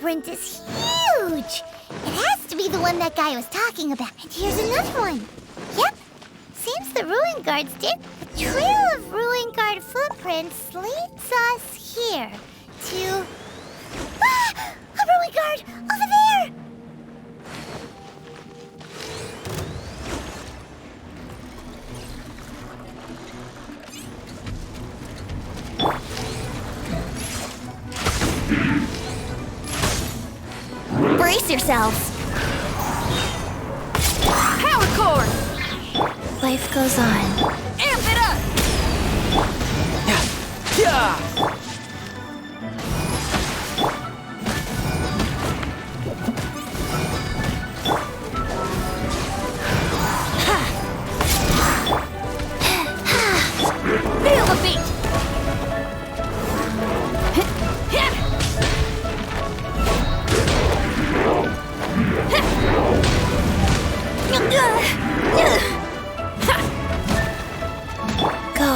footprint is huge. It has to be the one that guy was talking about. And here's another one. Yep. Seems the ruin guards did. The trail of ruin guard footprints leads us here to... Ah! A ruin guard! Over there! Brace yourselves. Power core! Life goes on. Amp it up! Yeah! Feel the beat! Go.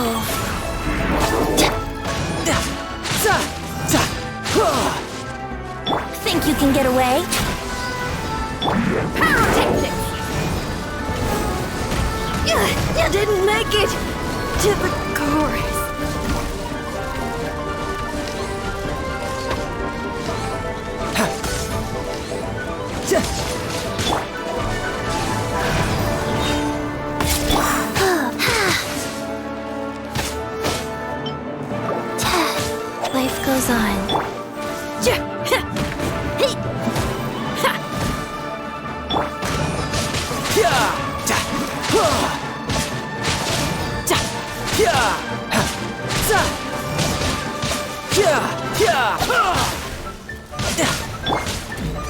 Think you can get away? Pyrotechnics! You didn't make it to the chorus. Life goes on.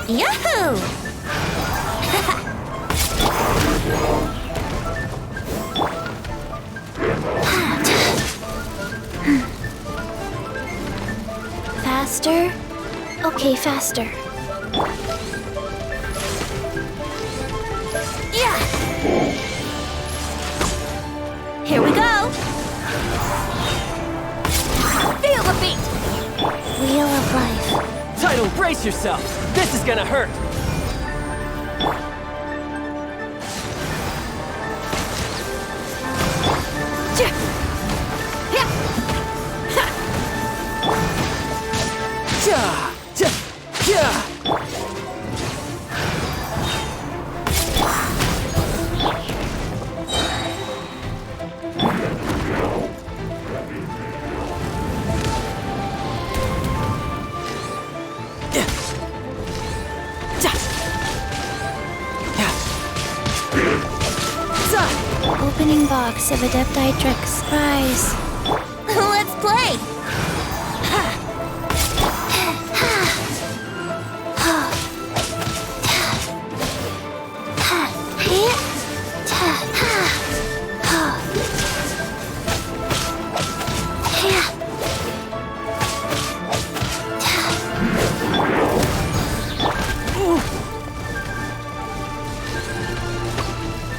Yahoo! Faster? Okay, faster. Yeah! Here we go! Feel the beat! Wheel of life. Tidal, brace yourself! This is gonna hurt! Opening box of Adepti Trek Surprise. Let's play!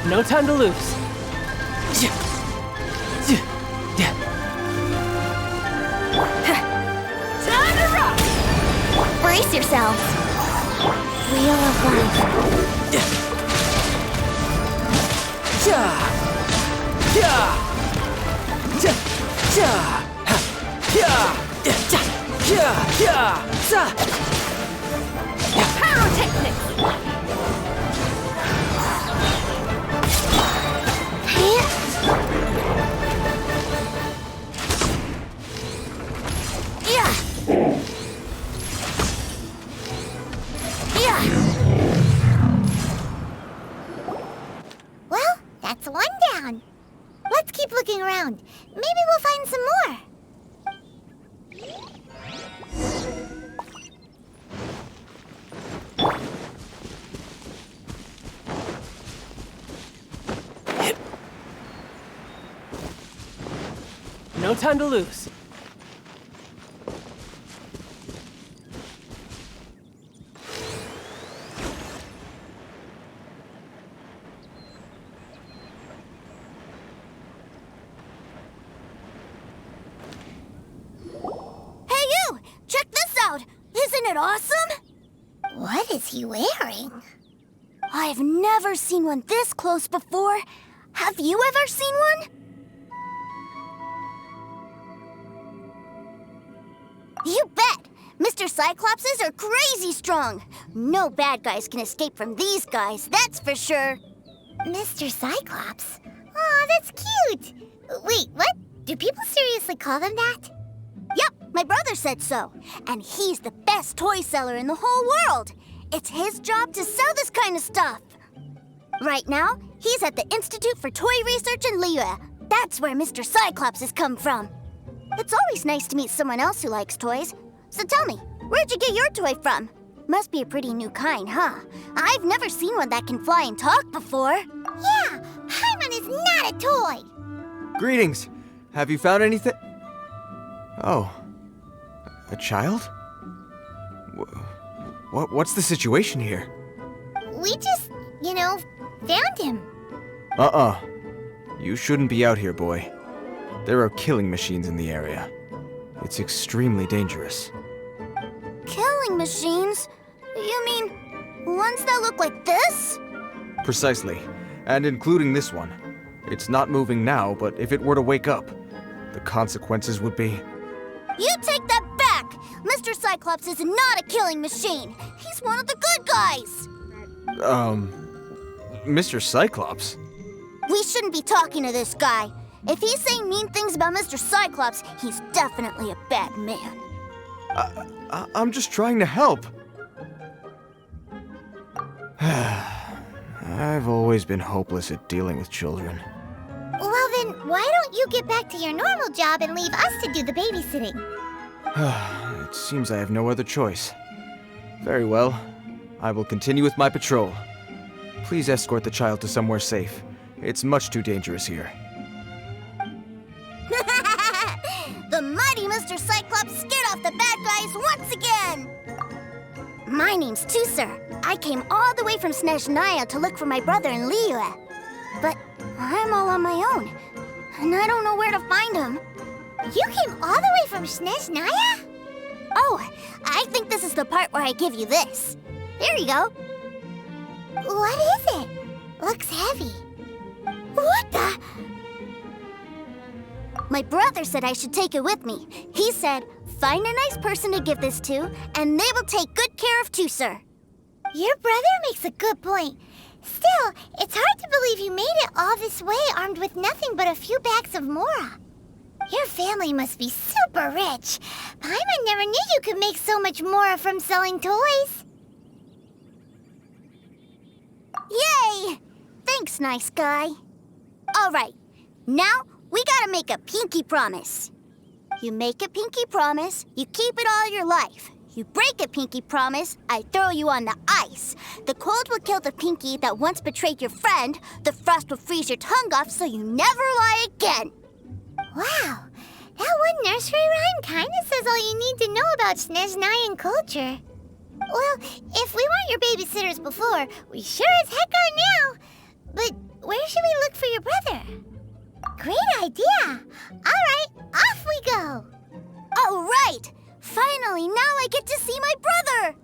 No time to lose. Time to rock! Brace yourselves. Wheel of life. Pyrotechnics! Well, that's one down. Let's keep looking around. Maybe we'll find some more. No time to lose. Hey you! Check this out! Isn't it awesome? What is he wearing? I've never seen one this close before. Have you ever seen one? You bet! Mr. Cyclopses are crazy strong. No bad guys can escape from these guys, that's for sure. Mr. Cyclops? Aw, that's cute! Wait, what? Do people seriously call them that? Yep, my brother said so. And he's the best toy seller in the whole world. It's his job to sell this kind of stuff. Right now, he's at the Institute for Toy Research in Liyue. That's where Mr. Cyclops has come from. It's always nice to meet someone else who likes toys. So tell me, where'd you get your toy from? Must be a pretty new kind, huh? I've never seen one that can fly and talk before. Yeah, Paimon is not a toy! Greetings! Have you found anything? Oh. A child? What's the situation here? We just, found him. You shouldn't be out here, boy. There are killing machines in the area. It's extremely dangerous. Killing machines? You mean ones that look like this? Precisely. And including this one. It's not moving now, but if it were to wake up, the consequences would be... You take that back! Mr. Cyclops is not a killing machine. He's one of the good guys. Mr. Cyclops? We shouldn't be talking to this guy. If he's saying mean things about Mr. Cyclops, he's definitely a bad man. I'm just trying to help. I've always been hopeless at dealing with children. Well then, why don't you get back to your normal job and leave us to do the babysitting? It seems I have no other choice. Very well. I will continue with my patrol. Please escort the child to somewhere safe. It's much too dangerous here. The mighty Mr. Cyclops scared off the bad guys once again! My name's Tusser. I came all the way from Snezhnaya to look for my brother in Liyue. But I'm all on my own, and I don't know where to find him. You came all the way from Snezhnaya? Oh, I think this is the part where I give you this. Here you go. What is it? Looks heavy. What the? My brother said I should take it with me. He said, find a nice person to give this to, and they will take good care of Tusser. Your brother makes a good point. Still, it's hard to believe you made it all this way armed with nothing but a few bags of Mora. Your family must be super rich. Paimon never knew you could make so much Mora from selling toys. Yay! Thanks, nice guy. All right, now we gotta make a pinky promise. You make a pinky promise, you keep it all your life. You break a pinky promise, I throw you on the ice. The cold will kill the pinky that once betrayed your friend. The frost will freeze your tongue off so you never lie again. Wow, that one nursery rhyme kinda says all you need to know about Snezhnayan culture. Well, if we weren't your babysitters before, we sure as heck are now. But where should we look for your brother? Great idea! All right, off we go! All right! Finally, now I get to see my brother!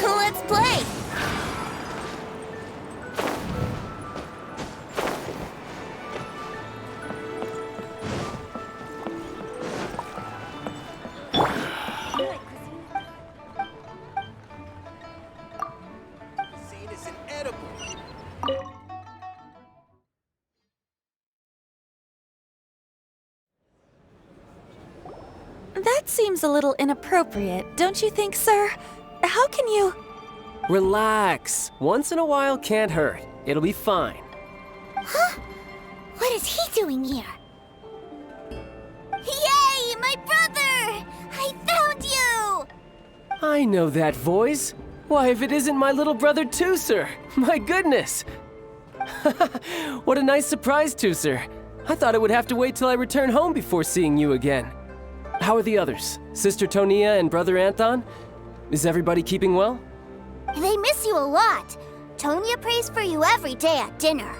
Let's play! Scene is inedible. That seems a little inappropriate, don't you think, sir? How can you... Relax. Once in a while can't hurt. It'll be fine. Huh? What is he doing here? Yay, my brother! I found you! I know that voice. Why, if it isn't my little brother Tusser! My goodness! What a nice surprise, Tooser. I thought I would have to wait till I return home before seeing you again. How are the others? Sister Tonia and Brother Anthon? Is everybody keeping well? They miss you a lot. Tonya prays for you every day at dinner.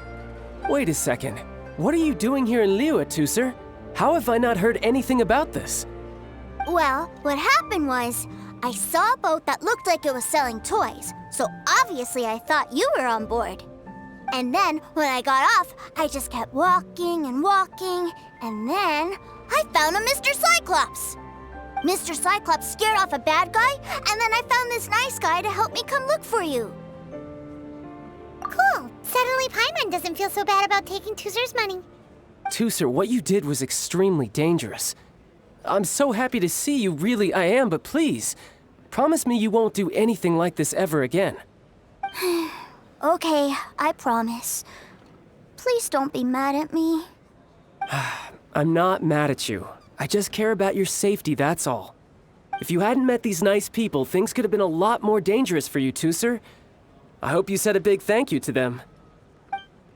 Wait a second. What are you doing here in Liyue, Tooser? How have I not heard anything about this? Well, what happened was, I saw a boat that looked like it was selling toys, so obviously I thought you were on board. And then, when I got off, I just kept walking and walking, and then I found a Mr. Cyclops. Mr. Cyclops scared off a bad guy, and then I found this nice guy to help me come look for you. Cool. Suddenly Paimon doesn't feel so bad about taking Tooser's money. Tooser, what you did was extremely dangerous. I'm so happy to see you, really I am, but please, promise me you won't do anything like this ever again. Okay, I promise. Please don't be mad at me. I'm not mad at you. I just care about your safety, that's all. If you hadn't met these nice people, things could have been a lot more dangerous for you, Tooser. I hope you said a big thank you to them.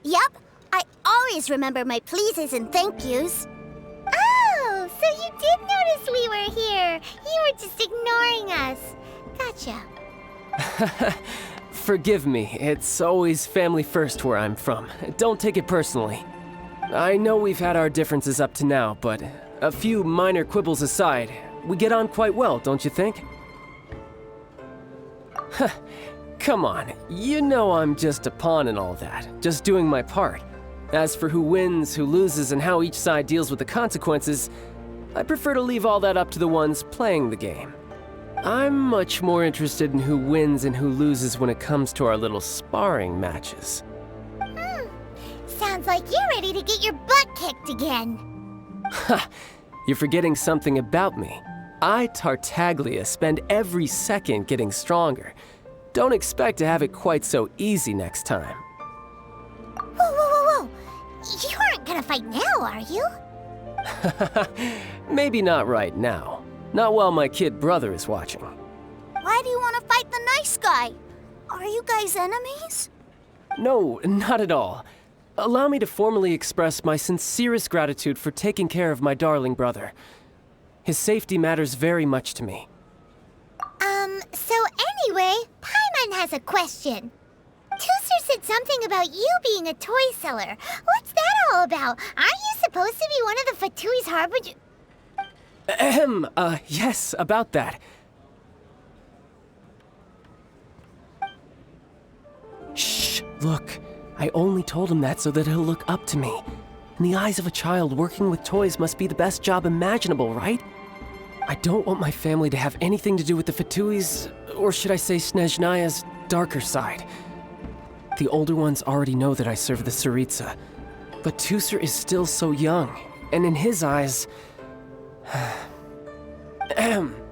Yep, I always remember my pleases and thank yous. Oh, so you did notice we were here. You were just ignoring us. Gotcha. Forgive me, it's always family first where I'm from. Don't take it personally. I know we've had our differences up to now, but a few minor quibbles aside, we get on quite well, don't you think? Come on, you know I'm just a pawn in all that, just doing my part. As for who wins, who loses, and how each side deals with the consequences, I prefer to leave all that up to the ones playing the game. I'm much more interested in who wins and who loses when it comes to our little sparring matches. Sounds like you're ready to get your butt kicked again. Ha! You're forgetting something about me. I, Tartaglia, spend every second getting stronger. Don't expect to have it quite so easy next time. Whoa, whoa, whoa, whoa. You aren't gonna fight now, are you? Maybe not right now. Not while my kid brother is watching. Why do you want to fight the nice guy? Are you guys enemies? No, not at all. Allow me to formally express my sincerest gratitude for taking care of my darling brother. His safety matters very much to me. So anyway, Paimon has a question. Tooser said something about you being a toy seller. What's that all about? Aren't you supposed to be one of the Fatui's harbinger? Yes, about that. Shh, look. I only told him that so that he'll look up to me. In the eyes of a child, working with toys must be the best job imaginable, right? I don't want my family to have anything to do with the Fatui's, or should I say Snezhnaya's, darker side. The older ones already know that I serve the Tsaritsa, but Tooser is still so young, and in his eyes...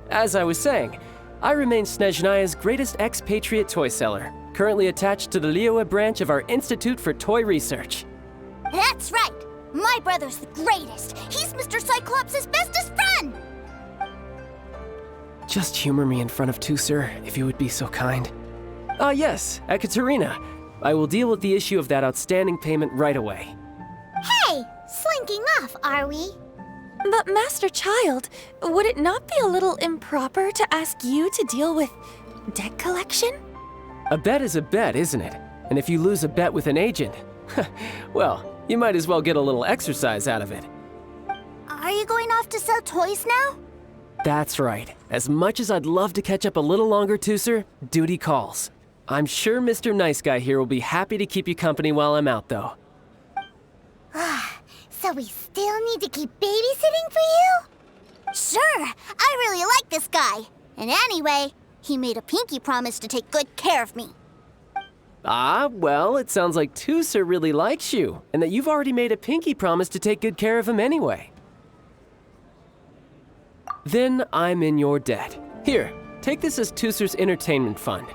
As I was saying, I remain Snezhnaya's greatest expatriate toy seller, currently attached to the Liyue branch of our Institute for Toy Research. That's right! My brother's the greatest! He's Mr. Cyclops' bestest friend! Just humor me in front of Tooser, if you would be so kind. Yes, Ekaterina. I will deal with the issue of that outstanding payment right away. Hey, slinking off, are we? But Master Child, would it not be a little improper to ask you to deal with debt collection? A bet is a bet, isn't it? And if you lose a bet with an agent, well, you might as well get a little exercise out of it. Are you going off to sell toys now? That's right. As much as I'd love to catch up a little longer, Tooser, duty calls. I'm sure Mr. Nice Guy here will be happy to keep you company while I'm out, though. So we still need to keep babysitting for you? Sure, I really like this guy. And anyway, he made a pinky promise to take good care of me. Ah, well, it sounds like Tooser really likes you, and that you've already made a pinky promise to take good care of him anyway. Then I'm in your debt. Here, take this as Tooser's entertainment fund.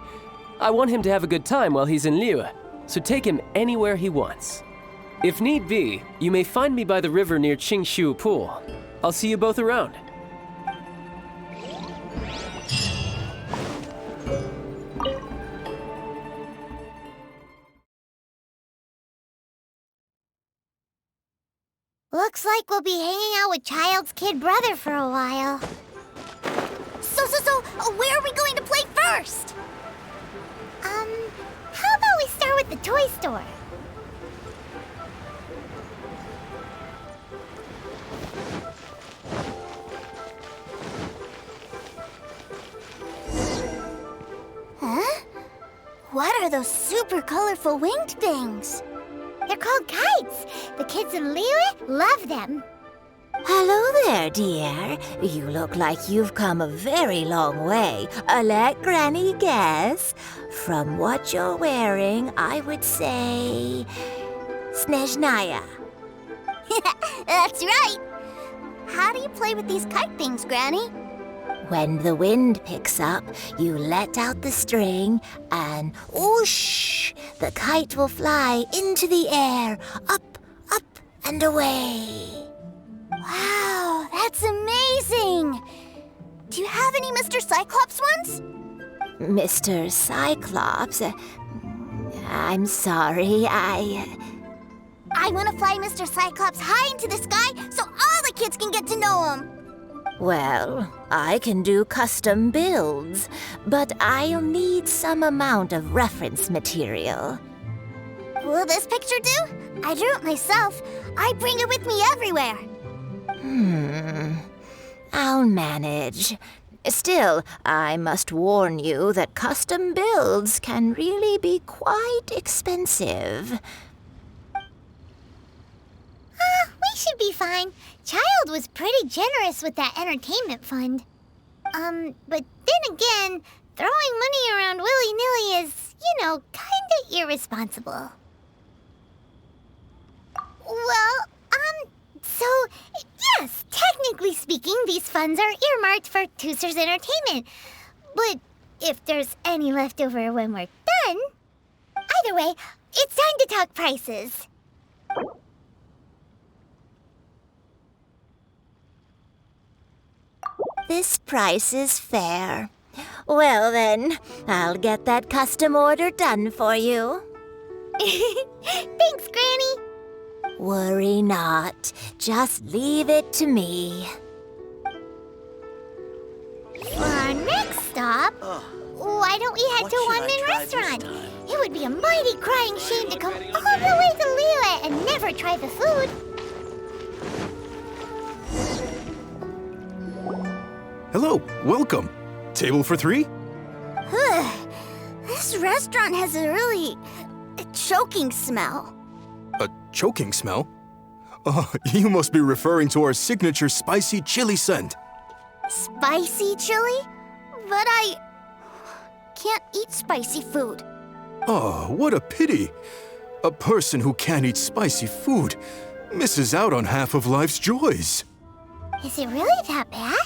I want him to have a good time while he's in Liyue, so take him anywhere he wants. If need be, you may find me by the river near Qingshu Pool. I'll see you both around. Looks like we'll be hanging out with Child's kid brother for a while. So, where are we going to play first? How about we start with the toy store? Huh? What are those super colorful winged things? They're called kites. The kids in Liyue love them. Hello there, dear. You look like you've come a very long way. Let Granny guess. From what you're wearing, I would say... Snezhnaya. That's right. How do you play with these kite things, Granny? When the wind picks up, you let out the string and whoosh! The kite will fly into the air, up, up, and away. Wow, that's amazing! Do you have any Mr. Cyclops ones? Mr. Cyclops, I'm sorry, I want to fly Mr. Cyclops high into the sky so all the kids can get to know him. Well, I can do custom builds, but I'll need some amount of reference material. Will this picture do? I drew it myself. I bring it with me everywhere. I'll manage. Still, I must warn you that custom builds can really be quite expensive. We should be fine. Child was pretty generous with that entertainment fund. But then again, throwing money around willy-nilly is, kinda irresponsible. Well, so, yes, technically speaking, these funds are earmarked for Tooser's entertainment. But if there's any left over when we're done... Either way, it's time to talk prices. This price is fair. Well then, I'll get that custom order done for you. Thanks, Granny. Worry not. Just leave it to me. For our next stop, why don't we head to Wanmin Restaurant? It would be a mighty crying shame to come all the way to Liyue and never try the food. Hello, welcome. Table for 3? This restaurant has a really choking smell. A choking smell? Oh, you must be referring to our signature spicy chili scent. Spicy chili? But I can't eat spicy food. Oh, what a pity. A person who can't eat spicy food misses out on half of life's joys. Is it really that bad?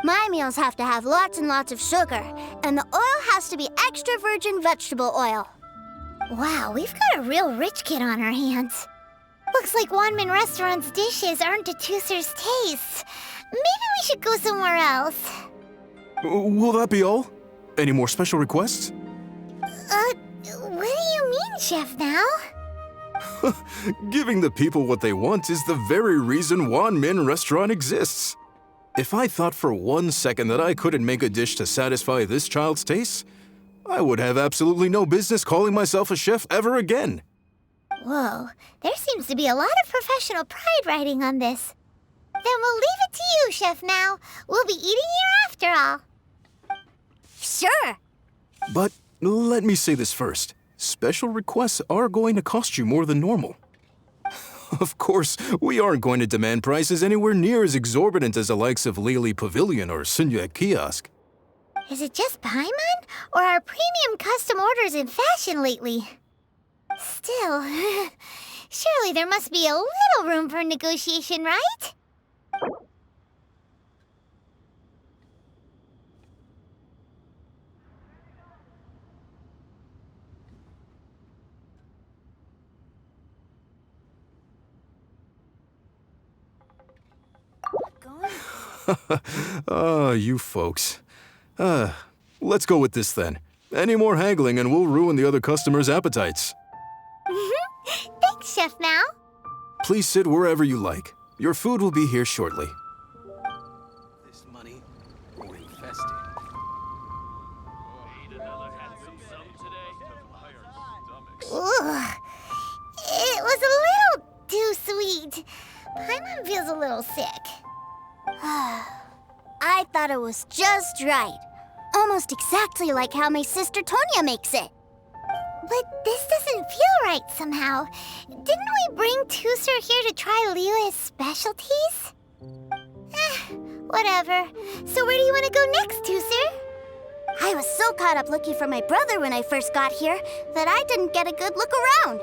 My meals have to have lots and lots of sugar, and the oil has to be extra virgin vegetable oil. Wow, we've got a real rich kid on our hands. Looks like Wanmin Restaurant's dishes aren't to Tooser's tastes. Maybe we should go somewhere else. Will that be all? Any more special requests? What do you mean, Chef Now? Giving the people what they want is the very reason Wanmin Restaurant exists. If I thought for 1 second that I couldn't make a dish to satisfy this child's tastes, I would have absolutely no business calling myself a chef ever again. Whoa, there seems to be a lot of professional pride riding on this. Then we'll leave it to you, Chef Now. We'll be eating here after all. Sure. But let me say this first. Special requests are going to cost you more than normal. Of course, we aren't going to demand prices anywhere near as exorbitant as the likes of Lily Pavilion or Sunya Kiosk. Is it just Paimon, or are premium custom orders in fashion lately? Still, surely there must be a little room for negotiation, right? You folks. Let's go with this then. Any more haggling and we'll ruin the other customers' appetites. Thanks, Chef Now. Please sit wherever you like. Your food will be here shortly. This money will infest it. Ugh. It was a little too sweet. Paimon feels a little sick. I thought it was just right. Almost exactly like how my sister Tonya makes it. But this doesn't feel right somehow. Didn't we bring Tusser here to try Liyue's specialties? Whatever. So where do you want to go next, Tusser? I was so caught up looking for my brother when I first got here that I didn't get a good look around.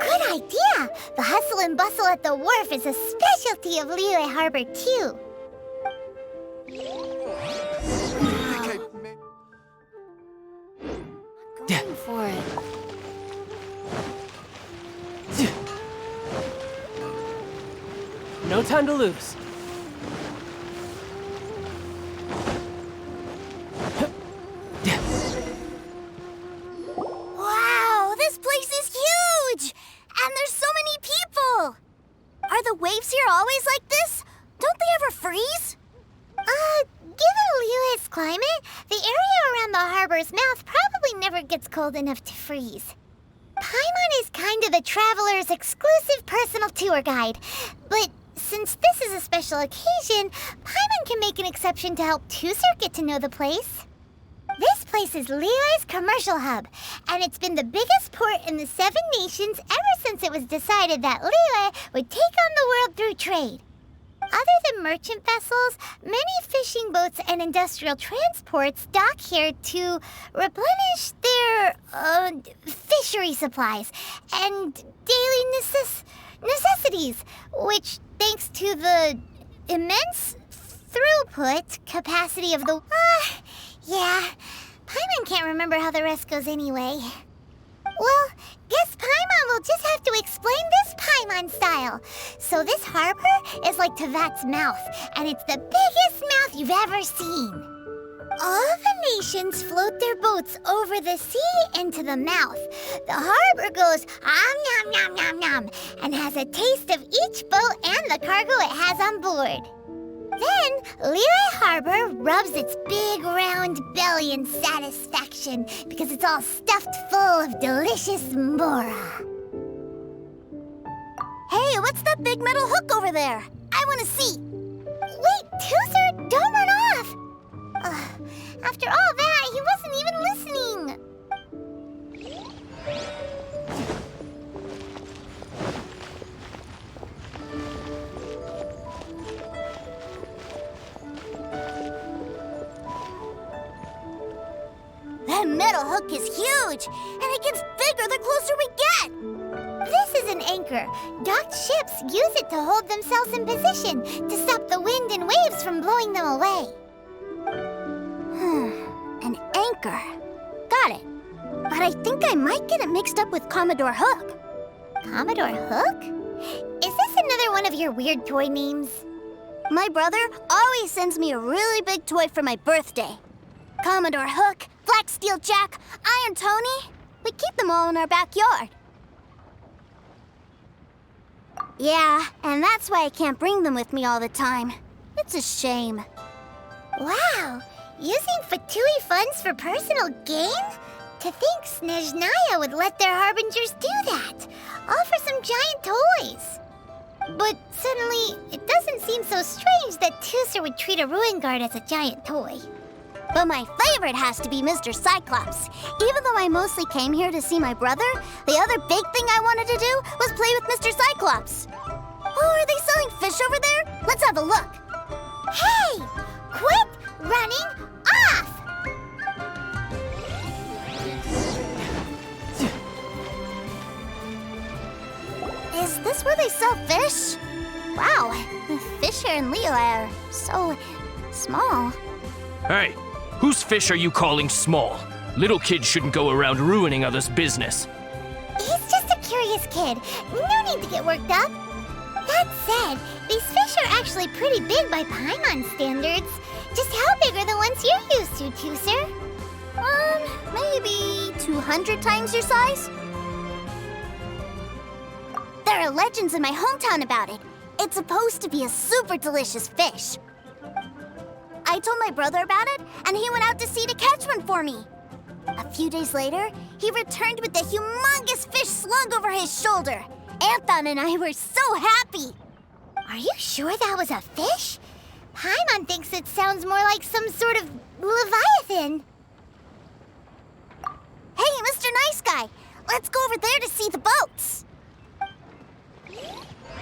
Good idea! The hustle and bustle at the wharf is a specialty of Liyue Harbor, too. Going for it. No time to lose. Wow, this place is huge! And there's so many people! Are the waves here always like this? Don't they ever freeze? Given Liyue's climate, the area around the harbor's mouth probably never gets cold enough to freeze. Paimon is kind of the traveler's exclusive personal tour guide, but since this is a special occasion, Paimon can make an exception to help Tusser get to know the place. This place is Liyue's commercial hub, and it's been the biggest port in the Seven Nations ever since it was decided that Liyue would take on the world through trade. Other than merchant vessels, many fishing boats and industrial transports dock here to replenish their fishery supplies and daily necessities, which, thanks to the immense throughput capacity of the... yeah, Paimon can't remember how the rest goes anyway. Well, guess Paimon will just have to explain this Paimon style. So this harbor is like Tevat's mouth, and it's the biggest mouth you've ever seen. All the nations float their boats over the sea into the mouth. The harbor goes nom nom nom nom and has a taste of each boat and the cargo it has on board. Then, Liyue Harbor rubs its big round belly in satisfaction because it's all stuffed full of delicious mbora. Hey, what's that big metal hook over there? I want to see. Wait, Tusser, don't run off! After all that, he wasn't even listening. That metal hook is huge, and it gets bigger the closer we get. This is an anchor. Docked ships use it to hold themselves in position to stop the wind and waves from blowing them away. An anchor. Got it. But I think I might get it mixed up with Commodore Hook. Commodore Hook? Is this another one of your weird toy names? My brother always sends me a really big toy for my birthday. Commodore Hook, Black Steel Jack, Iron Tony. We keep them all in our backyard. Yeah, and that's why I can't bring them with me all the time. It's a shame. Wow! Using Fatui funds for personal gain? To think Snezhnaya would let their harbingers do that, all for some giant toys. But suddenly, it doesn't seem so strange that Tusser would treat a ruin guard as a giant toy. But my favorite has to be Mr. Cyclops. Even though I mostly came here to see my brother, the other big thing I wanted to do was play with Mr. Cyclops. Oh, are they selling fish over there? Let's have a look. Hey! Quit running off! Is this where they sell fish? Wow, the fish here in Liyue are so small. Hey, whose fish are you calling small? Little kids shouldn't go around ruining others' business. He's just a curious kid. No need to get worked up. That said, these fish are actually pretty big by Paimon standards. Just how big are the ones you're used to, Tusser? Maybe 200 times your size? They're are legends in my hometown about it. It's supposed to be a super delicious fish. I told my brother about it, and he went out to sea to catch one for me. A few days later, he returned with a humongous fish slung over his shoulder. Anton and I were so happy. Are you sure that was a fish? Paimon thinks it sounds more like some sort of leviathan. Hey, Mr. Nice Guy, let's go over there to see the boats.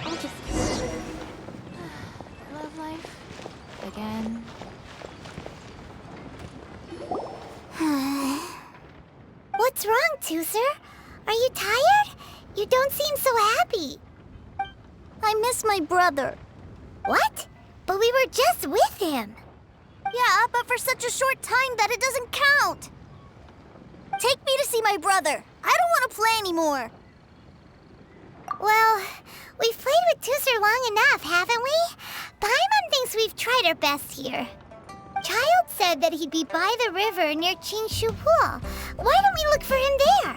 I'll just... Love life. Again. What's wrong, Tooser? Are you tired? You don't seem so happy. I miss my brother. What? But we were just with him. Yeah, but for such a short time that it doesn't count. Take me to see my brother. I don't want to play anymore. Well, we've played with Tooser long enough, haven't we? Paimon thinks we've tried our best here. Child said that he'd be by the river near Chinshu Pool. Why don't we look for him there?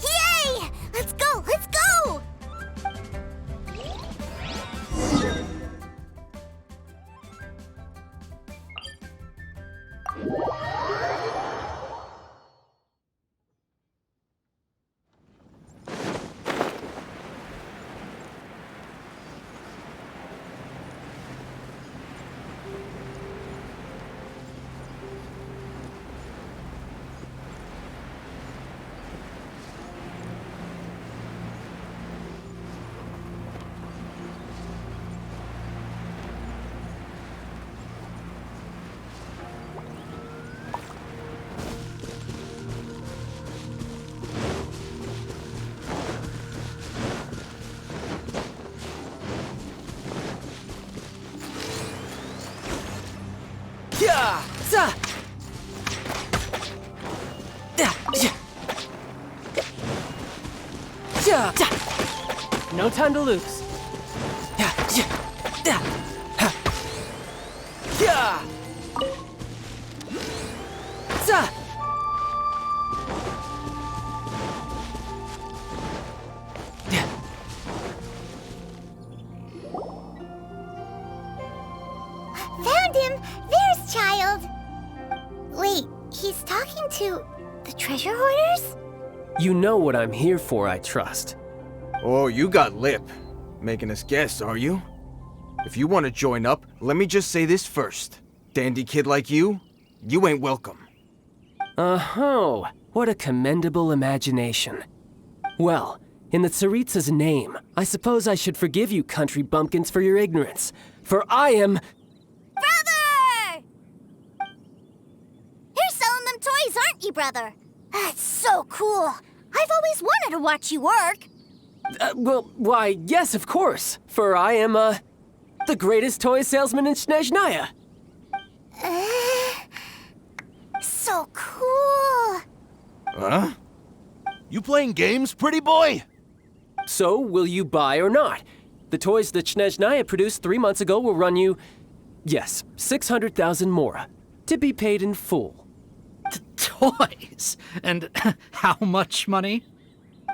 Yay! Let's go! Let's go! Yeah! Za! Yeah! Yeah! Yeah! Yeah! No time to lose. Yeah! Yeah! Yeah! Ha! Yeah! Za! Yeah! Found him! There's Child! Wait, he's talking to the treasure hoarders? You know what I'm here for, I trust. Oh, you got lip. Making us guess, are you? If you want to join up, let me just say this first. Dandy kid like you ain't welcome. Oh, what a commendable imagination. Well, in the Tsaritsa's name, I suppose I should forgive you country bumpkins for your ignorance, for I am... Brother! You're selling them toys, aren't you, brother? That's so cool. I've always wanted to watch you work. Well, why, yes, of course, for I am, the greatest toy salesman in Snezhnaya. So cool. Huh? You playing games, pretty boy? So, will you buy or not? The toys that Snezhnaya produced 3 months ago will run you, yes, 600,000 mora, to be paid in full. Toys? And how much money?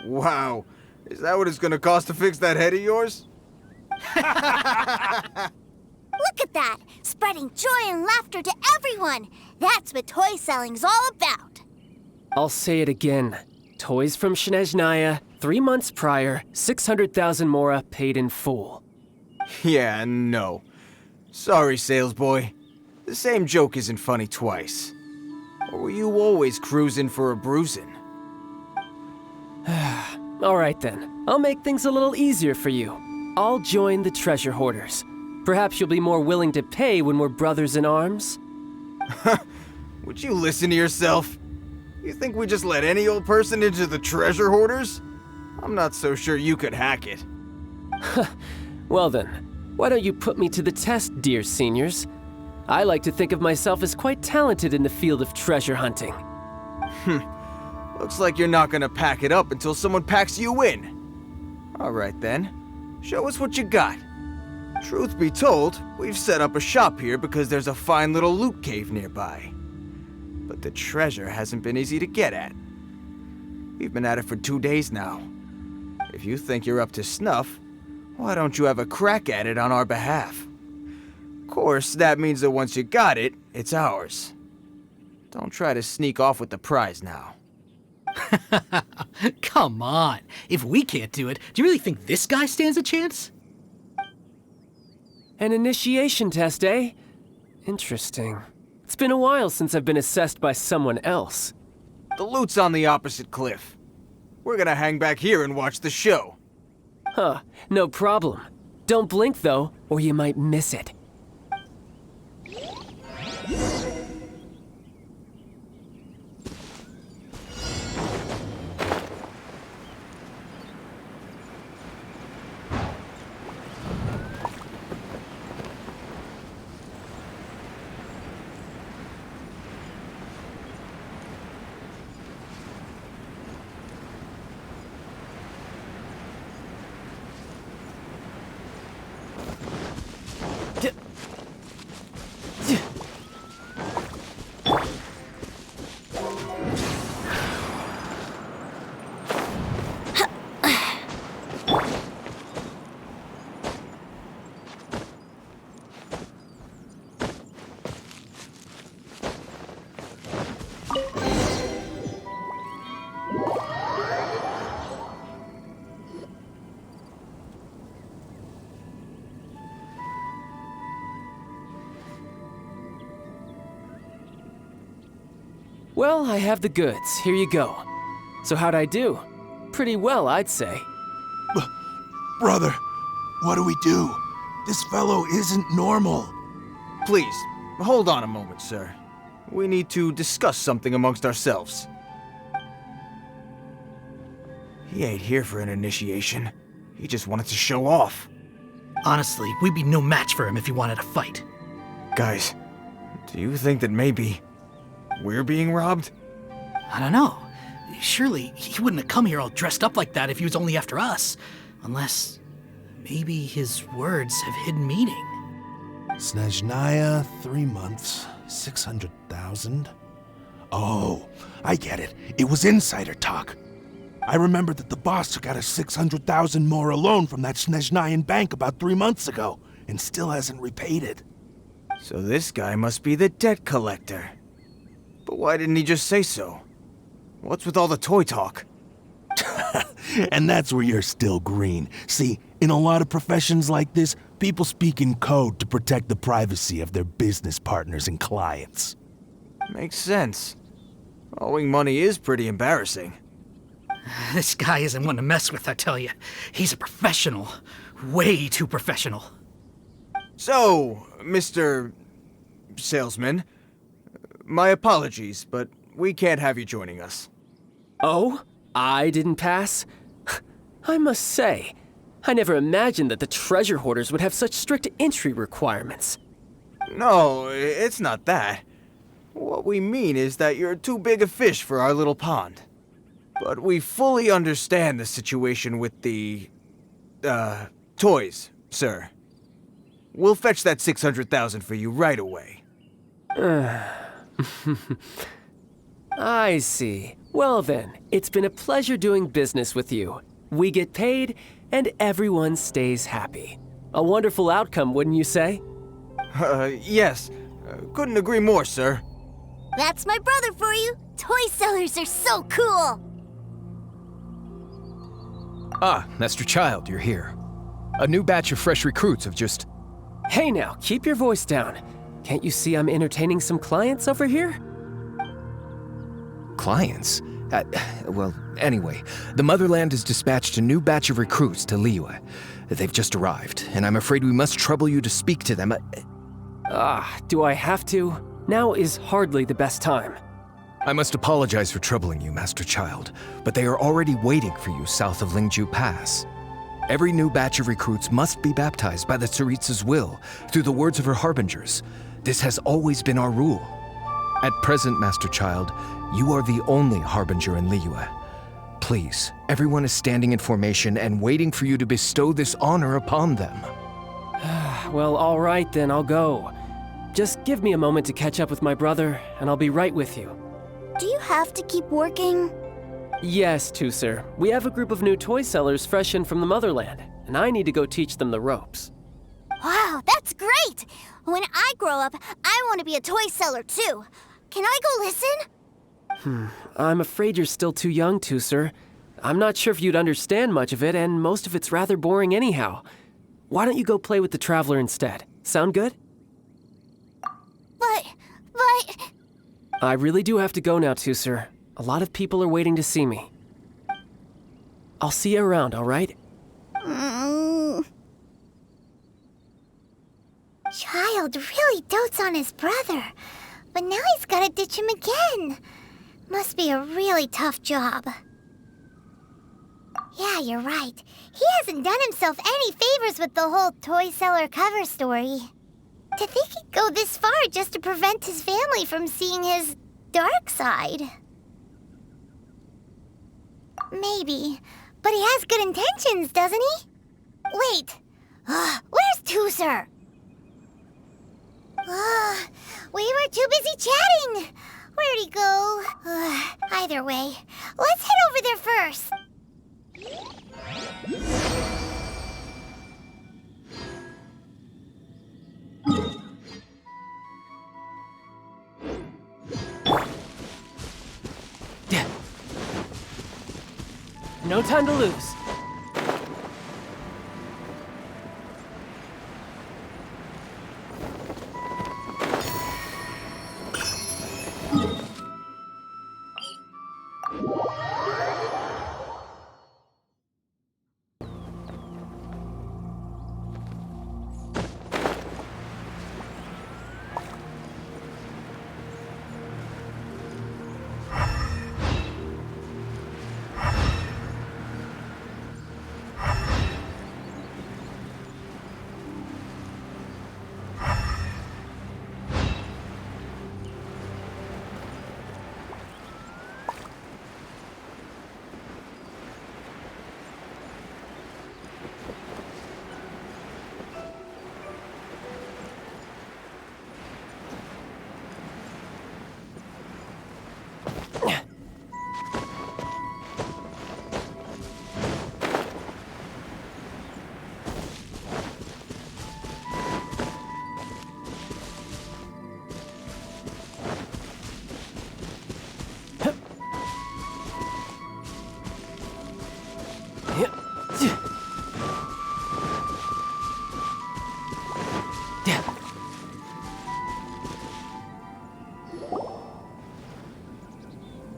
Wow. Is that what it's gonna cost to fix that head of yours? Look at that! Spreading joy and laughter to everyone! That's what toy selling's all about! I'll say it again. Toys from Snezhnaya, 3 months prior, 600,000 mora paid in full. Yeah, no. Sorry, sales boy. The same joke isn't funny twice. Or were you always cruising for a bruising? All right then, I'll make things a little easier for you. I'll join the treasure hoarders. Perhaps you'll be more willing to pay when we're brothers in arms? Would you listen to yourself? You think we just let any old person into the treasure hoarders? I'm not so sure you could hack it. Well then, why don't you put me to the test, dear seniors? I like to think of myself as quite talented in the field of treasure hunting. Looks like you're not gonna pack it up until someone packs you in. All right then, show us what you got. Truth be told, we've set up a shop here because there's a fine little loot cave nearby. But the treasure hasn't been easy to get at. We've been at it for 2 days now. If you think you're up to snuff, why don't you have a crack at it on our behalf? Of course, that means that once you got it, it's ours. Don't try to sneak off with the prize now. Come on. If we can't do it, do you really think this guy stands a chance? An initiation test, eh? Interesting. It's been a while since I've been assessed by someone else. The loot's on the opposite cliff. We're gonna hang back here and watch the show. Huh, no problem. Don't blink though, or you might miss it. Well, I have the goods. Here you go. So how'd I do? Pretty well, I'd say. Brother, what do we do? This fellow isn't normal. Please, hold on a moment, sir. We need to discuss something amongst ourselves. He ain't here for an initiation. He just wanted to show off. Honestly, we'd be no match for him if he wanted to fight. Guys, do you think that maybe we're being robbed? I don't know. Surely he wouldn't have come here all dressed up like that if he was only after us. Unless maybe his words have hidden meaning. Snezhnaya, 3 months, 600,000. Oh, I get it. It was insider talk. I remember that the boss took out a 600,000 more loan from that Snezhnayan bank about 3 months ago, and still hasn't repaid it. So this guy must be the debt collector. But why didn't he just say so? What's with all the toy talk? And that's where you're still green. See, in a lot of professions like this, people speak in code to protect the privacy of their business partners and clients. Makes sense. Owing money is pretty embarrassing. This guy isn't one to mess with, I tell you. He's a professional. Way too professional. So, Mr. Salesman, my apologies, but we can't have you joining us. Oh? I didn't pass? I must say, I never imagined that the treasure hoarders would have such strict entry requirements. No, it's not that. What we mean is that you're too big a fish for our little pond. But we fully understand the situation with the, toys, sir. We'll fetch that 600,000 for you right away. I see. Well then, it's been a pleasure doing business with you. We get paid, and everyone stays happy. A wonderful outcome, wouldn't you say? Yes. Couldn't agree more, sir. That's my brother for you. Toy sellers are so cool. Ah, Master Child, you're here. A new batch of fresh recruits have just... Hey now, keep your voice down. Can't you see I'm entertaining some clients over here? Clients? Well, anyway, the Motherland has dispatched a new batch of recruits to Liyue. They've just arrived, and I'm afraid we must trouble you to speak to them. Do I have to? Now is hardly the best time. I must apologize for troubling you, Master Child, but they are already waiting for you south of Lingju Pass. Every new batch of recruits must be baptized by the Tsaritsa's will, through the words of her harbingers. This has always been our rule. At present, Master Child, you are the only harbinger in Liyue. Please, everyone is standing in formation and waiting for you to bestow this honor upon them. Well, all right then, I'll go. Just give me a moment to catch up with my brother, and I'll be right with you. Do you have to keep working? Yes, Tusser. We have a group of new toy sellers fresh in from the motherland, and I need to go teach them the ropes. Wow, that's great! When I grow up, I want to be a toy seller too. Can I go listen? I'm afraid you're still too young, Tusser. I'm not sure if you'd understand much of it, and most of it's rather boring anyhow. Why don't you go play with the Traveler instead? Sound good? But... I really do have to go now, Tusser. A lot of people are waiting to see me. I'll see you around, all right? Child really dotes on his brother, but now he's gotta ditch him again. Must be a really tough job. Yeah, you're right. He hasn't done himself any favors with the whole toy seller cover story. To think he'd go this far just to prevent his family from seeing his dark side. Maybe, but he has good intentions, doesn't he? Wait, where's Tusser? We were too busy chatting. Where'd he go? Either way, let's head over there first. No time to lose.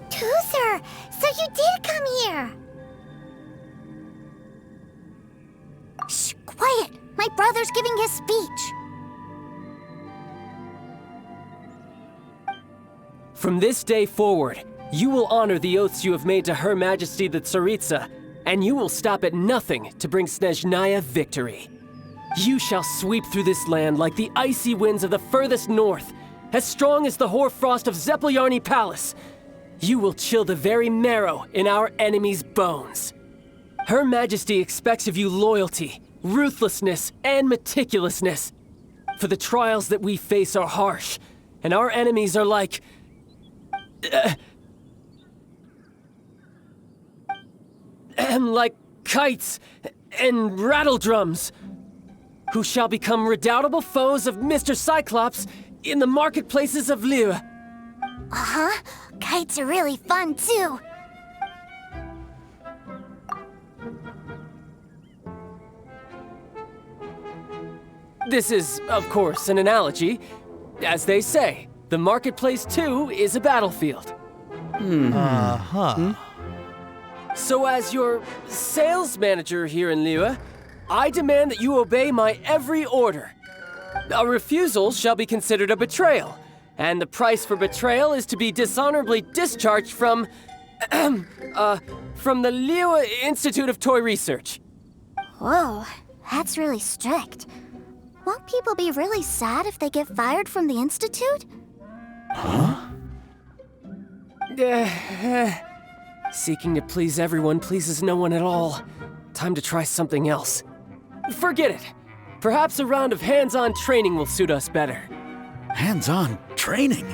Tusser, so you did come here. Shh, quiet! My brother's giving his speech. From this day forward, you will honor the oaths you have made to Her Majesty the Tsaritsa, and you will stop at nothing to bring Snezhnaya victory. You shall sweep through this land like the icy winds of the furthest north, as strong as the hoarfrost of Zepelyarny Palace. You will chill the very marrow in our enemies' bones. Her Majesty expects of you loyalty, ruthlessness, and meticulousness. For the trials that we face are harsh, and our enemies are like... like kites and rattledrums, who shall become redoubtable foes of Mr. Cyclops in the marketplaces of Liyue. Uh-huh. Kites are really fun, too. This is, of course, an analogy. As they say, the marketplace, too, is a battlefield. So as your sales manager here in Liyue, I demand that you obey my every order. A refusal shall be considered a betrayal, and the price for betrayal is to be dishonorably discharged from the Liyue Institute of Toy Research. Whoa, that's really strict. Won't people be really sad if they get fired from the Institute? Seeking to please everyone pleases no one at all. Time to try something else. Forget it. Perhaps a round of hands-on training will suit us better. Hands-on training?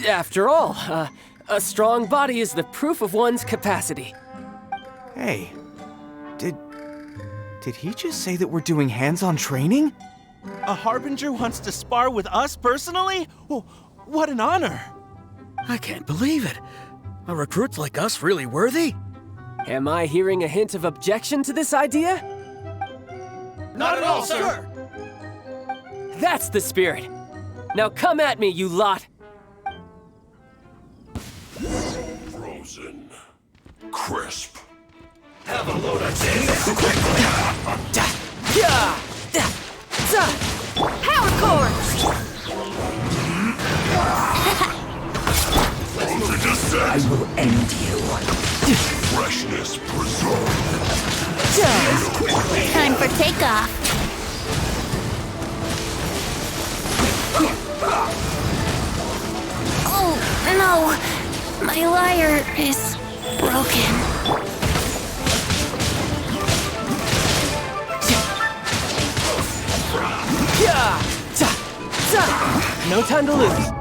After all, A strong body is the proof of one's capacity. Hey, did he just say that we're doing hands-on training? A Harbinger wants to spar with us personally? Oh, what an honor! I can't believe it. Are recruits like us really worthy? Am I hearing a hint of objection to this idea? Not at all, sir! That's the spirit. Now come at me, you lot. Frozen. Crisp. Have a load of this quickly! Power core! Frozen descent. I will end you. Freshness preserved. Time for takeoff. Oh, no. My lyre is broken. No time to lose.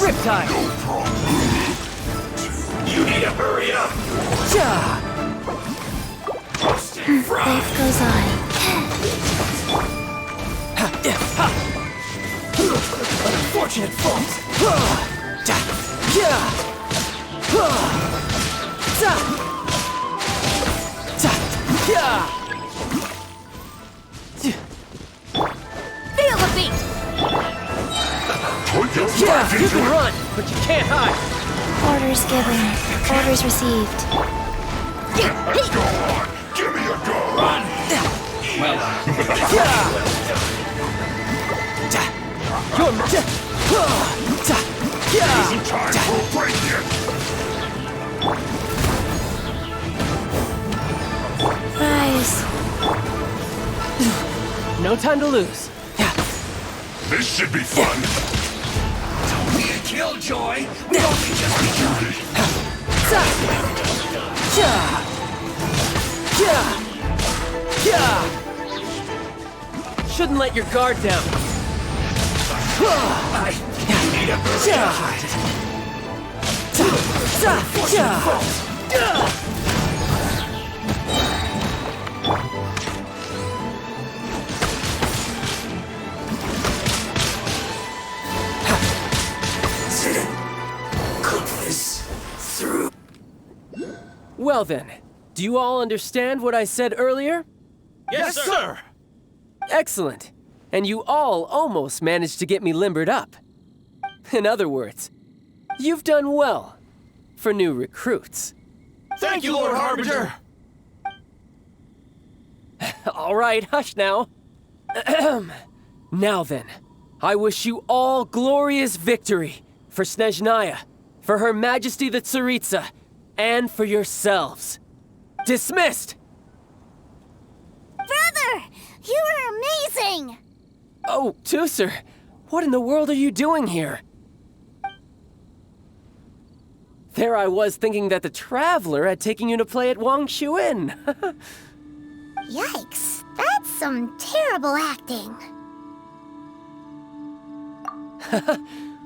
Riptide! No problem. You need to hurry up! Life goes on. Unfortunate fault! Feel the beat! Yeah, you can run, but you can't hide! Orders given. Orders received. Go on. Give me a go. Run! Isn't time for a break yet. Rise. No time to lose. This should be fun. Don't be a killjoy! We only just begun! Shouldn't let your guard down. Need a Cook this through. Well then, do you all understand what I said earlier? Yes, sir! Excellent. And you all almost managed to get me limbered up. In other words, you've done well for new recruits. Thank you, Lord Harbinger! All right, hush now. Now then, I wish you all glorious victory for Snezhnaya, for Her Majesty the Tsaritsa, and for yourselves. Dismissed! Brother, you are amazing! Oh, Tusser, what in the world are you doing here? There I was thinking that the Traveler had taken you to play at Wang Chuin. Yikes. That's some terrible acting.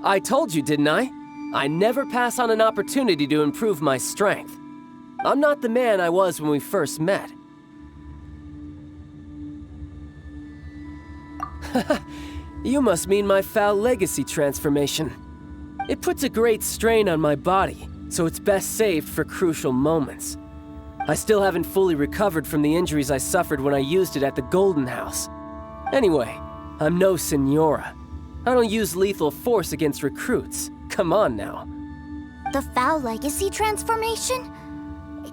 I told you, didn't I? I never pass on an opportunity to improve my strength. I'm not the man I was when we first met. You must mean my foul legacy transformation. It puts a great strain on my body, so it's best saved for crucial moments. I still haven't fully recovered from the injuries I suffered when I used it at the Golden House. Anyway, I'm no Senora. I don't use lethal force against recruits. Come on now. The foul legacy transformation?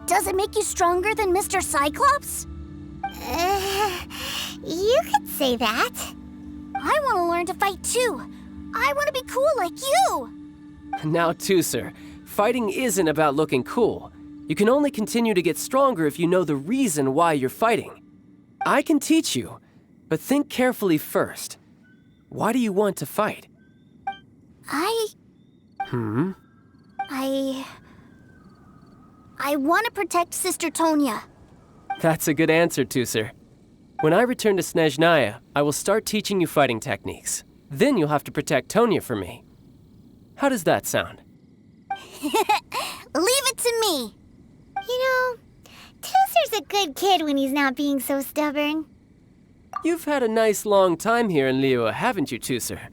Does it make you stronger than Mr. Cyclops? You could say that. I want to learn to fight too. I want to be cool like you. Now, Tusser, fighting isn't about looking cool. You can only continue to get stronger if you know the reason why you're fighting. I can teach you, but think carefully first. Why do you want to fight? I want to protect Sister Tonya. That's a good answer, Tusser. When I return to Snezhnaya, I will start teaching you fighting techniques. Then you'll have to protect Tonya for me. How does that sound? Leave it to me. You know, Tusser's a good kid when he's not being so stubborn. You've had a nice long time here in Liyue, haven't you, Tusser?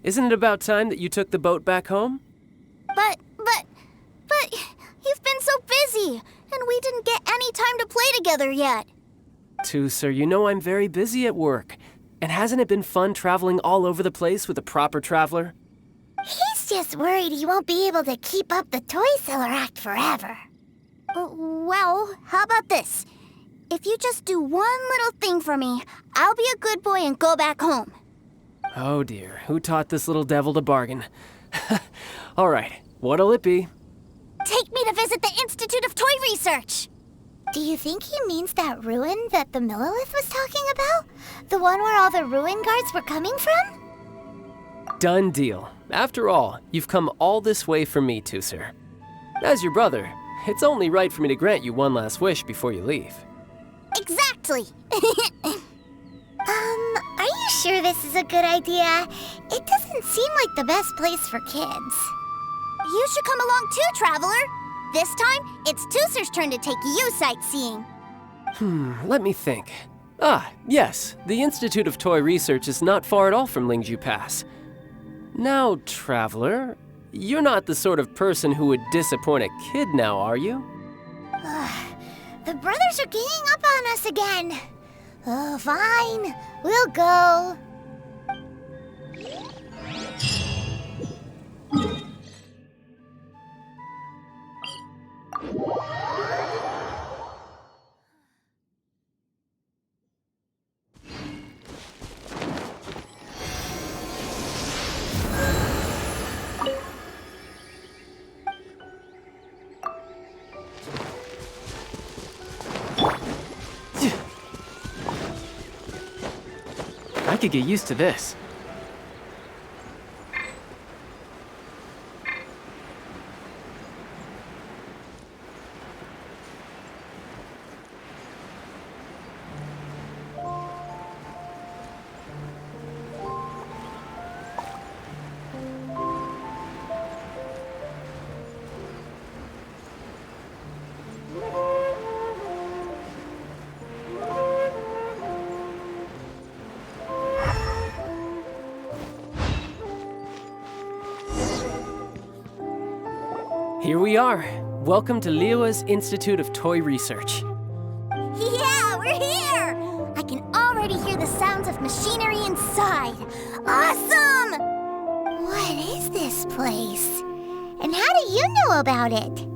Isn't it about time that you took the boat back home? But you've been so busy, and we didn't get any time to play together yet. Tusser, you know I'm very busy at work. And hasn't it been fun traveling all over the place with a proper traveler? He's just worried he won't be able to keep up the toy seller act forever. Well, how about this? If you just do one little thing for me, I'll be a good boy and go back home. Oh dear, who taught this little devil to bargain? All right, what'll it be? Take me to visit the Institute of Toy Research. Do you think he means that ruin that the Millilith was talking about? The one where all the ruin guards were coming from? Done deal. After all, you've come all this way for me, Tusser. As your brother, it's only right for me to grant you one last wish before you leave. Exactly. Are you sure this is a good idea? It doesn't seem like the best place for kids. You should come along too, Traveler. This time, it's Tusser's turn to take you sightseeing. Let me think. Ah, yes, the Institute of Toy Research is not far at all from Lingju Pass. Now, Traveler, you're not the sort of person who would disappoint a kid now, are you? The brothers are ganging up on us again. Oh, fine. We'll go. I could get used to this. Here we are. Welcome to Liyue's Institute of Toy Research. Yeah, we're here! I can already hear the sounds of machinery inside. Awesome! What is this place? And how do you know about it?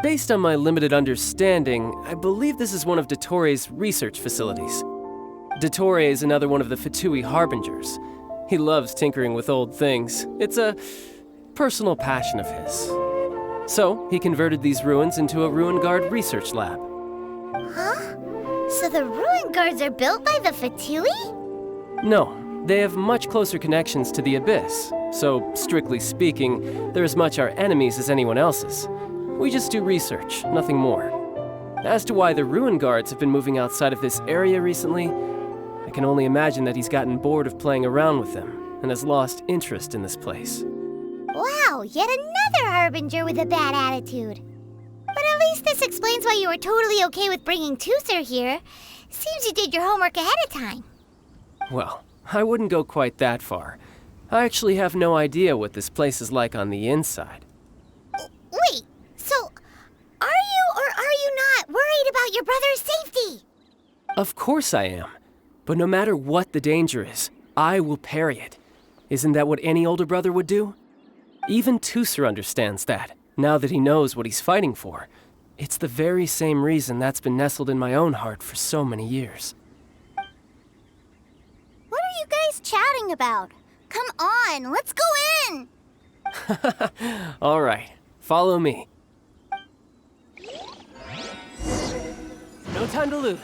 Based on my limited understanding, I believe this is one of Dottoro's research facilities. Dottore is another one of the Fatui Harbingers. He loves tinkering with old things. It's a personal passion of his. So, he converted these ruins into a Ruin Guard research lab. Huh? So the ruin guards are built by the Fatui? No, they have much closer connections to the Abyss. So, strictly speaking, they're as much our enemies as anyone else's. We just do research, nothing more. As to why the Ruin Guards have been moving outside of this area recently, I can only imagine that he's gotten bored of playing around with them and has lost interest in this place. Wow, yet another Harbinger with a bad attitude. But at least this explains why you were totally okay with bringing Tusser here. Seems you did your homework ahead of time. Well, I wouldn't go quite that far. I actually have no idea what this place is like on the inside. Wait, so are you or are you not worried about your brother's safety? Of course I am. But no matter what the danger is, I will parry it. Isn't that what any older brother would do? Even Tusser understands that, now that he knows what he's fighting for. It's the very same reason that's been nestled in my own heart for so many years. What are you guys chatting about? Come on, let's go in! All right, follow me. No time to lose.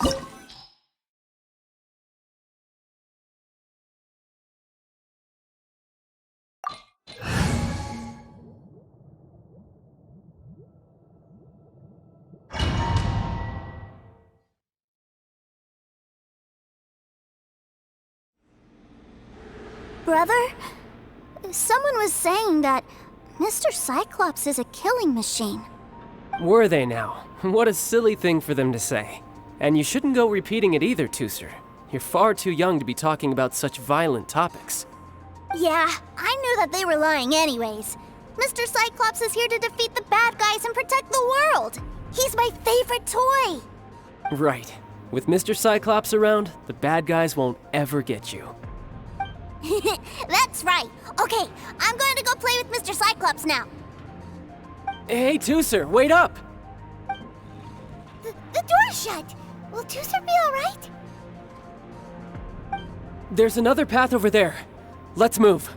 Brother, someone was saying that Mr. Cyclops is a killing machine. Were they now? What a silly thing for them to say. And you shouldn't go repeating it either, Tooser. You're far too young to be talking about such violent topics. Yeah, I knew that they were lying anyways. Mr. Cyclops is here to defeat the bad guys and protect the world. He's my favorite toy. Right. With Mr. Cyclops around, the bad guys won't ever get you. That's right. Okay, I'm going to go play with Mr. Cyclops now. Hey, Tooser, wait up! The door's shut. Will Tooser be all right? There's another path over there. Let's move.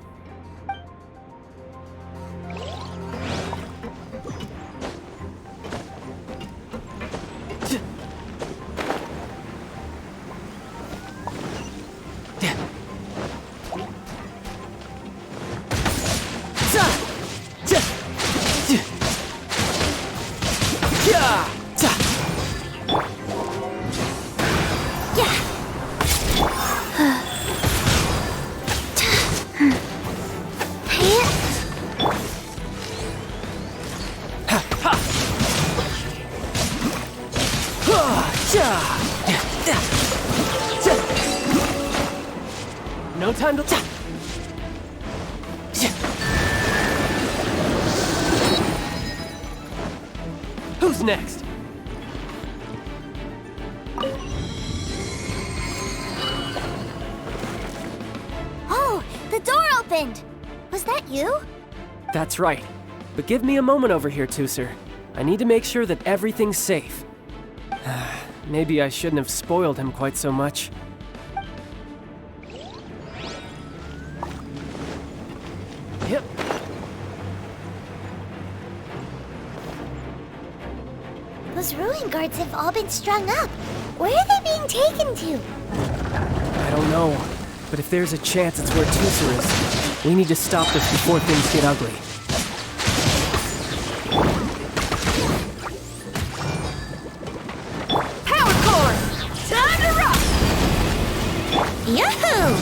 No time to... Who's next? Oh, the door opened. Was that you? That's right. But give me a moment over here, Tooser. I need to make sure that everything's safe. Maybe I shouldn't have spoiled him quite so much. Yep. Those ruin guards have all been strung up. Where are they being taken to? I don't know. But if there's a chance it's where Tooser is, we need to stop this before things get ugly. Yahoo!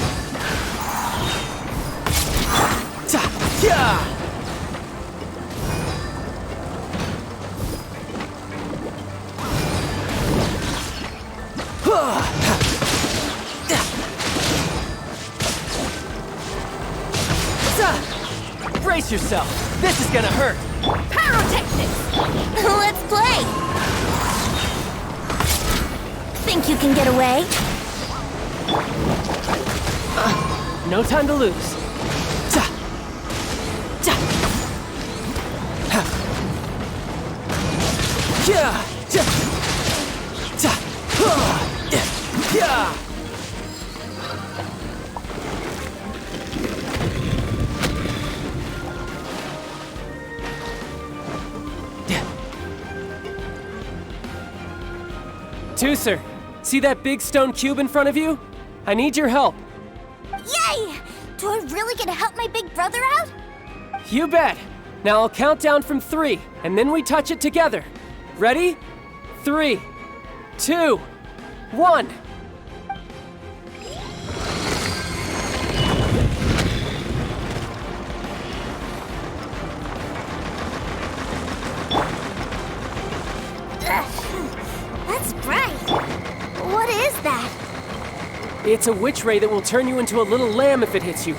Brace yourself! This is gonna hurt! Pyrotechnics! Let's play! Think you can get away? No time to lose. Tooser, see that big stone cube in front of you? I need your help. Yay! Do I really get to help my big brother out? You bet. Now I'll count down from 3, and then we touch it together. Ready? 3, 2, 1. That's bright. What is that? It's a witch ray that will turn you into a little lamb if it hits you.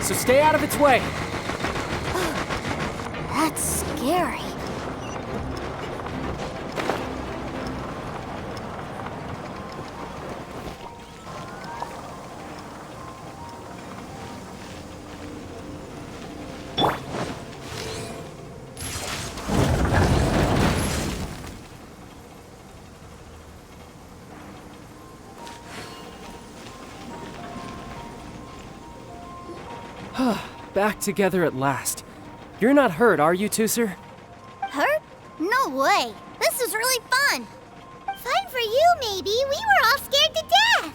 So stay out of its way. That's scary. back together at last. You're not hurt, are you, Tooser? Hurt? No way. This is really fun. Fun for you, maybe. We were all scared to death.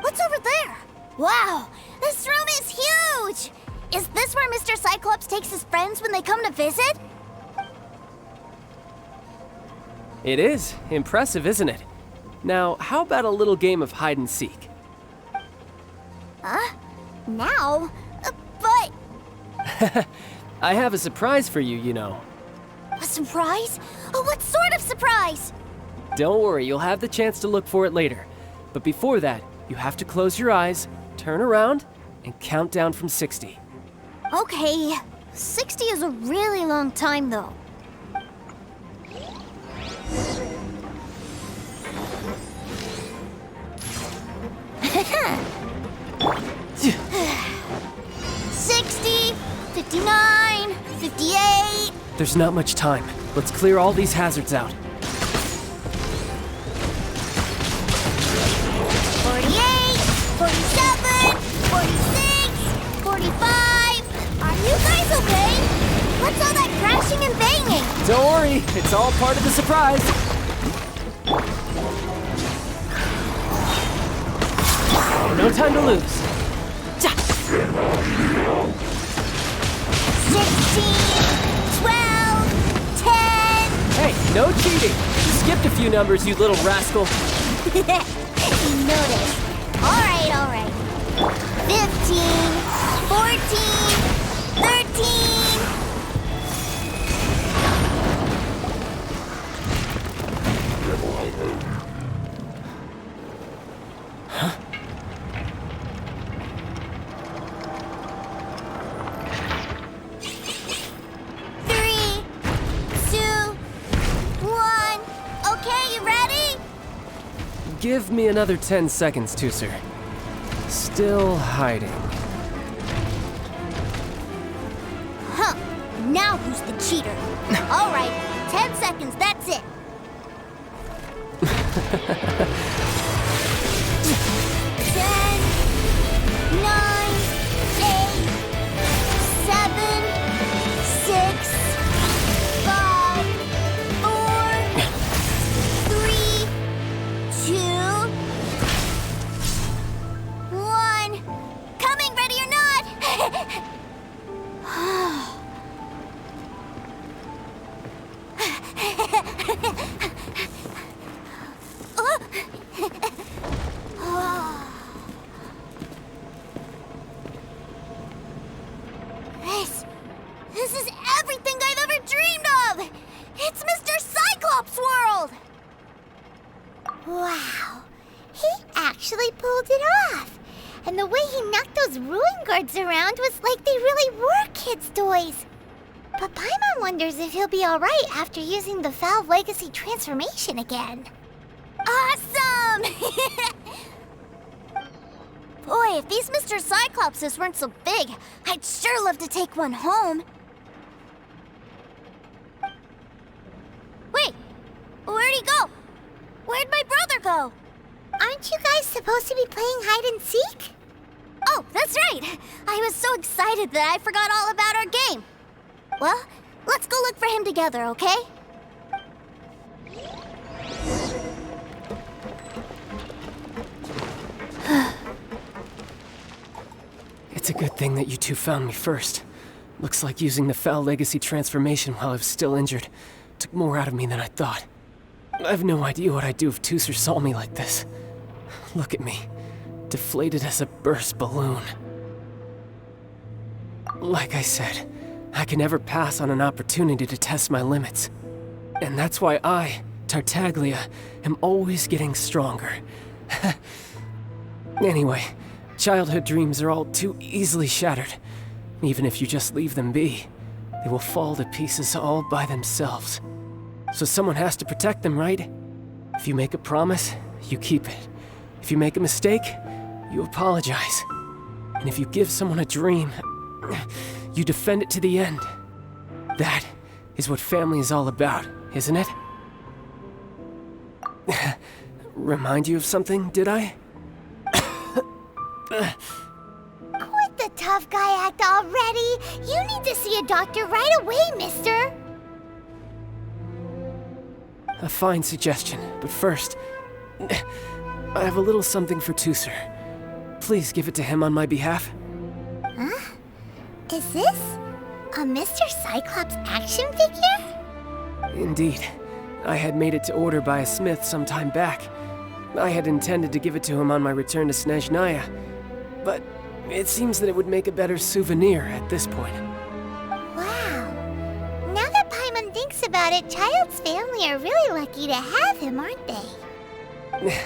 What's over there? Wow, this room is huge! Is this where Mr. Cyclops takes his friends when they come to visit? It is. Impressive, isn't it? Now, how about a little game of hide and seek? Huh? Now? But... I have a surprise for you, you know. A surprise? Oh, what sort of surprise? Don't worry, you'll have the chance to look for it later. But before that, you have to close your eyes, turn around, and count down from 60. Okay, 60 is a really long time, though. $60, $59, $58. There's not much time. Let's clear all these hazards out. 48, 47, 46, 45. Are you guys okay? What's all that crashing and banging? Don't worry, it's all part of the surprise. No time to lose. 16, 12, 10. Hey, no cheating. You skipped a few numbers, you little rascal. You noticed. All right. 15, 14, 13. Give me another 10 seconds, Tooser. Still hiding. Huh. Now who's the cheater? All right, 10 seconds, that's it. 10, 9, 8, 7, 6, 5, 4, 3, 2, 1. Coming, ready or not? This is everything I've ever dreamed of! It's Mr. Cyclops' world! Wow. He actually pulled it off. And the way he knocked those ruin guards around was like they really were kids' toys. But Paimon wonders if he'll be alright after using the Valve Legacy transformation again. Awesome! Boy, if these Mr. Cyclopses weren't so big, I'd sure love to take one home. Wait, where'd he go? Where'd my brother go? Aren't you guys supposed to be playing hide and seek? Oh, that's right! I was so excited that I forgot all about our game. Well, let's go look for him together, okay? It's a good thing that you two found me first. Looks like using the Foul Legacy transformation while I was still injured took more out of me than I thought. I have no idea what I'd do if Tooser saw me like this. Look at me, deflated as a burst balloon. Like I said, I can never pass on an opportunity to test my limits. And that's why I, Tartaglia, am always getting stronger. Anyway, childhood dreams are all too easily shattered. Even if you just leave them be, they will fall to pieces all by themselves. So someone has to protect them, right? If you make a promise, you keep it. If you make a mistake, you apologize. And if you give someone a dream, you defend it to the end. That is what family is all about, isn't it? Remind you of something, did I? Quit the tough guy act already. already! You need to see a doctor right away, mister! A fine suggestion, but first, I have a little something for Tooser. Please give it to him on my behalf. Huh? Is this a Mr. Cyclops action figure? Indeed. I had made it to order by a smith some time back. I had intended to give it to him on my return to Snezhnaya, but it seems that it would make a better souvenir at this point. Wow. Now that Paimon thinks about it, Child's family are really lucky to have him, aren't they?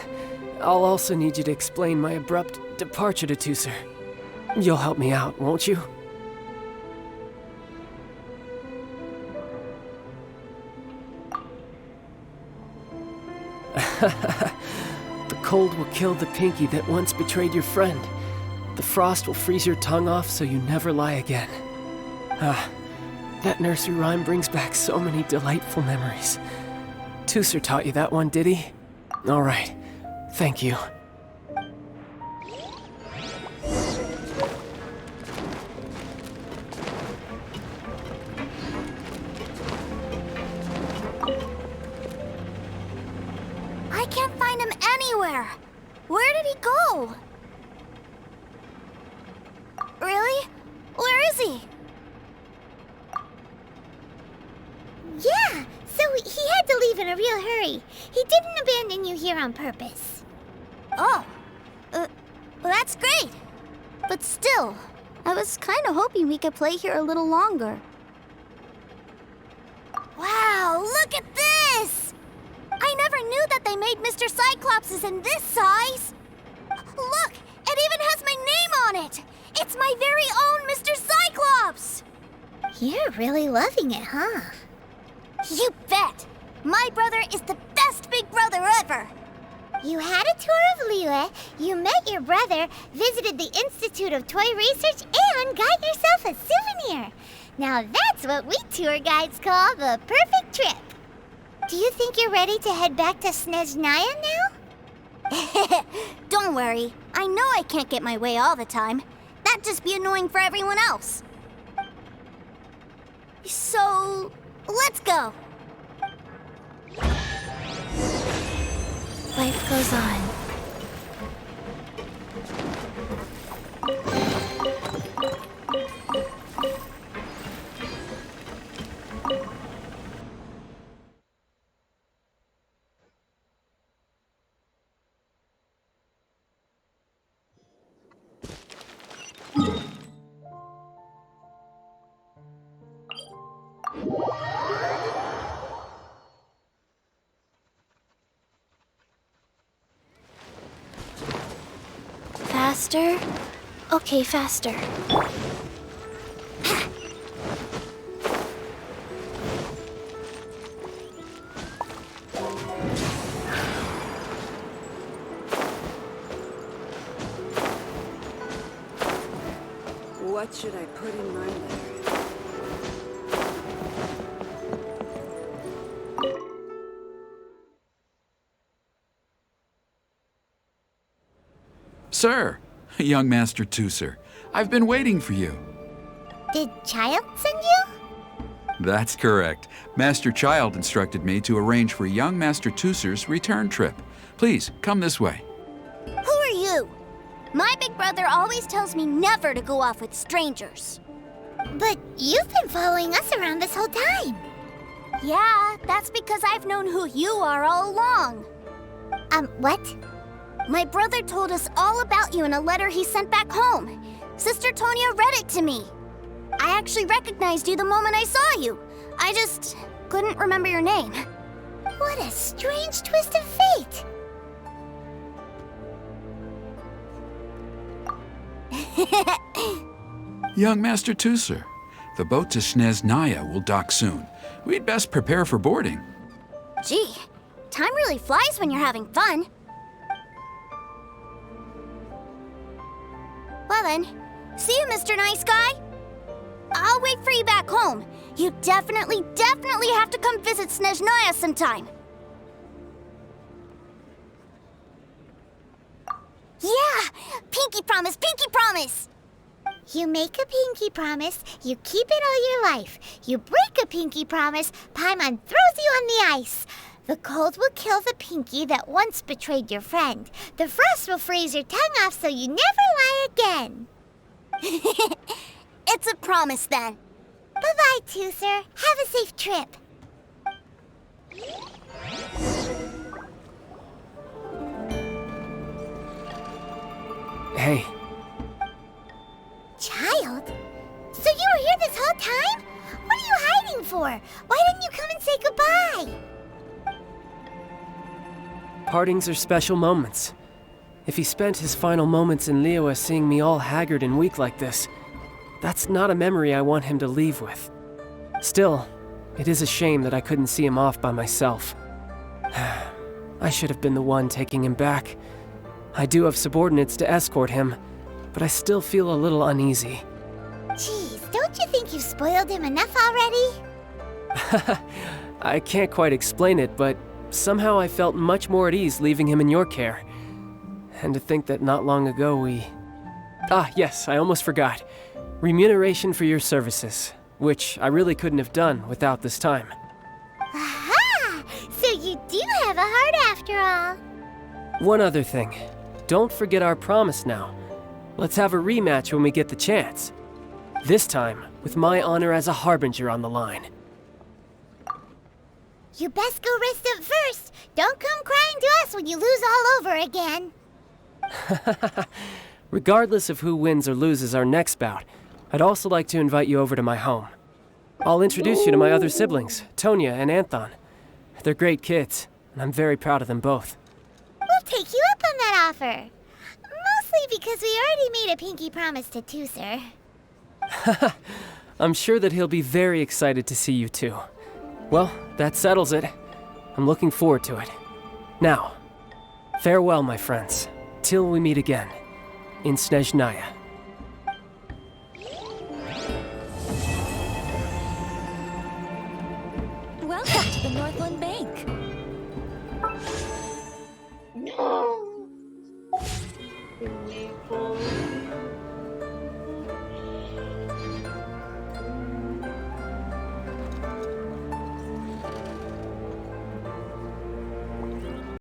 I'll also need you to explain my abrupt departure to Tooser. You'll help me out, won't you? The cold will kill the pinky that once betrayed your friend. The frost will freeze your tongue off so you never lie again. Ah, that nursery rhyme brings back so many delightful memories. Tooser taught you that one, did he? All right, thank you. I can't find him anywhere. Where did he go? Really? Where is he? Yeah, so he had to leave in a real hurry. He didn't abandon you here on purpose. Oh, well, that's great. But still, I was kind of hoping we could play here a little longer. Wow, look at this! I never knew that they made Mr. Cyclopses in this size. Look, it even has my name on it. It's my very own Mr. Cyclops. You're really loving it, huh? You bet. My brother is the best big brother ever. You had a tour of Liyue, you met your brother, visited the Institute of Toy Research, and got yourself a souvenir. Now that's what we tour guides call the perfect trip. Do you think you're ready to head back to Snezhnaya now? Don't worry. I know I can't get my way all the time. That'd just be annoying for everyone else. So, let's go. Life goes on. Faster? Okay, faster. What should I put in my letter? Sir, young Master Tooser, I've been waiting for you. Did Child send you? That's correct. Master Child instructed me to arrange for young Master Tooser's return trip. Please, come this way. Who are you? My big brother always tells me never to go off with strangers. But you've been following us around this whole time. Yeah, that's because I've known who you are all along. What? My brother told us all about you in a letter he sent back home. Sister Tonya read it to me. I actually recognized you the moment I saw you. I just couldn't remember your name. What a strange twist of fate. Young Master Tooser, the boat to Snezhnaya will dock soon. We'd best prepare for boarding. Gee, time really flies when you're having fun. Well then, see you, Mr. Nice Guy. I'll wait for you back home. You definitely have to come visit Snezhnaya sometime. Yeah! Pinky promise, pinky promise! You make a pinky promise, you keep it all your life. You break a pinky promise, Paimon throws you on the ice. The cold will kill the pinky that once betrayed your friend. The frost will freeze your tongue off so you never lie again. It's a promise then. Bye-bye, Tooser. Have a safe trip. Hey. Child? So you were here this whole time? What are you hiding for? Why didn't you come and say goodbye? Partings are special moments. If he spent his final moments in Liyue seeing me all haggard and weak like this, that's not a memory I want him to leave with. Still, it is a shame that I couldn't see him off by myself. I should have been the one taking him back. I do have subordinates to escort him, but I still feel a little uneasy. Geez, don't you think you've spoiled him enough already? I can't quite explain it, but somehow I felt much more at ease leaving him in your care. And to think that not long ago we... Ah, yes, I almost forgot. Remuneration for your services, which I really couldn't have done without this time. Aha! So you do have a heart after all. One other thing. Don't forget our promise now. Let's have a rematch when we get the chance. This time, with my honor as a harbinger on the line. You best go rest up first. Don't come crying to us when you lose all over again. Regardless of who wins or loses our next bout, I'd also like to invite you over to my home. I'll introduce you to my other siblings, Tonya and Anthon. They're great kids, and I'm very proud of them both. We'll take you up on that offer. Mostly because we already made a pinky promise to Tooser. I'm sure that he'll be very excited to see you too. Well, that settles it. I'm looking forward to it. Now, farewell, my friends, till we meet again in Snezhnaya. Welcome to the Northland Bank. No.